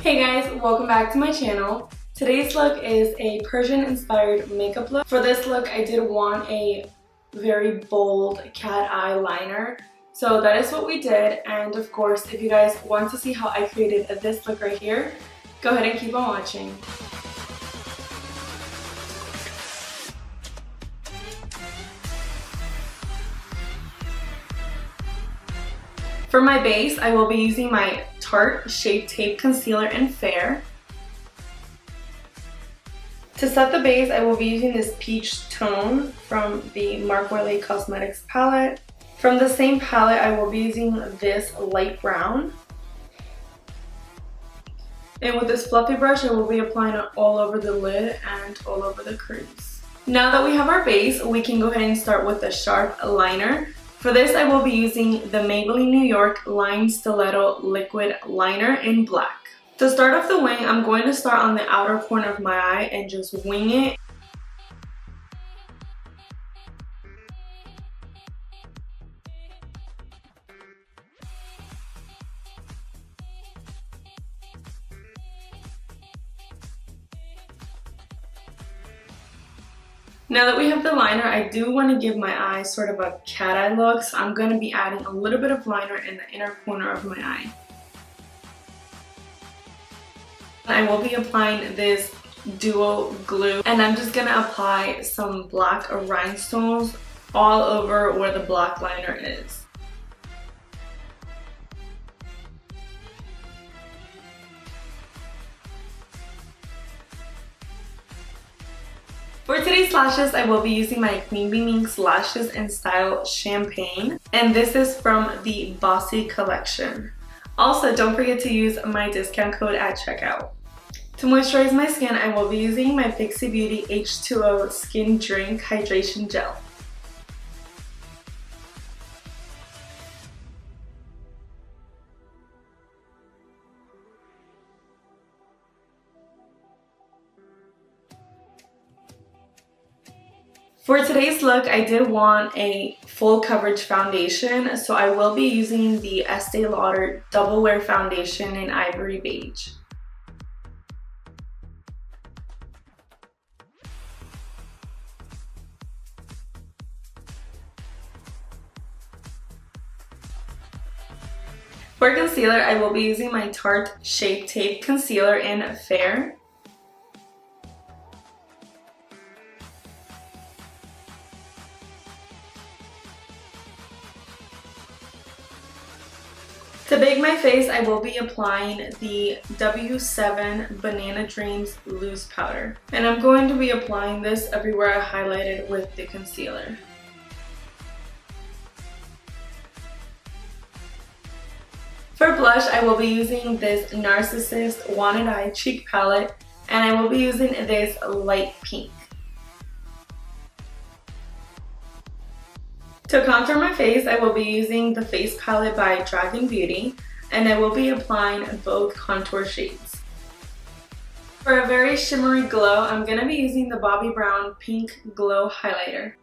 Hey guys, welcome back to my channel. Today's look is a Persian inspired makeup look. For this look, I did want a very bold cat eye liner. So that is what we did, and of course, if you guys want to see how I created this look right here, go ahead and keep on watching. For my base, I will be using my Tarte Shape Tape Concealer in Fair. To set the base, I will be using this peach tone from the Marc Marley Cosmetics palette. From the same palette, I will be using this light brown. And with this fluffy brush, I will be applying it all over the lid and all over the crease. Now that we have our base, we can go ahead and start with the sharp liner. For this, I will be using the Maybelline NY Line Stiletto Liquid Liner in black. To start off the wing, I'm going to start on the outer corner of my eye and just wing it. Now that we have the liner, I do want to give my eye sort of a cat eye look, so I'm going to be adding a little bit of liner in the inner corner of my eye. I will be applying this duo glue, and I'm just going to apply some black rhinestones all over where the black liner is. For today's lashes, I will be using my Queen Bee Minx Lashes in Style Champagne, and this is from the Bossy collection. Also, don't forget to use my discount code at checkout. To moisturize my skin, I will be using my Pixie Beauty H2O Skin Drink Hydration Gel. For today's look, I did want a full coverage foundation, so I will be using the Estée Lauder Double Wear Foundation in Ivory Beige. For concealer, I will be using my Tarte Shape Tape Concealer in Fair. To bake my face, I will be applying the W7 Banana Dreams Loose Powder. And I'm going to be applying this everywhere I highlighted with the concealer. For blush, I will be using this Narcissist Wanted Eye Cheek Palette, and I will be using this light pink. To contour my face, I will be using the face palette by Dragun Beauty, and I will be applying both contour shades. For a very shimmery glow, I'm going to be using the Bobbi Brown Pink Glow Highlighter.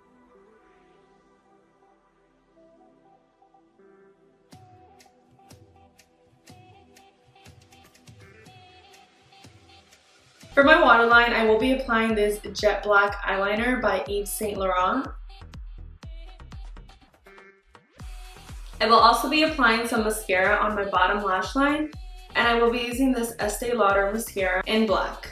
For my waterline, I will be applying this Jet Black Eyeliner by Yves Saint Laurent. I will also be applying some mascara on my bottom lash line, and I will be using this Estée Lauder mascara in black.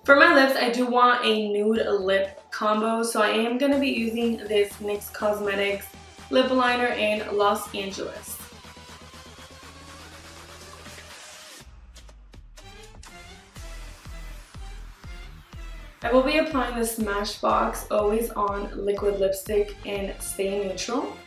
For my lips, I do want a nude lip combo, so I am going to be using this NYX Cosmetics lip liner in Los Angeles. I will be applying the Smashbox Always On Liquid Lipstick in Stay Neutral.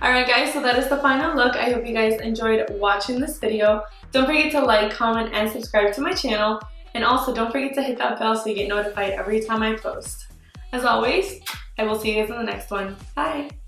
Alright guys, so that is the final look. I hope you guys enjoyed watching this video. Don't forget to like, comment, and subscribe to my channel. And also don't forget to hit that bell so you get notified every time I post. As always, I will see you guys in the next one. Bye!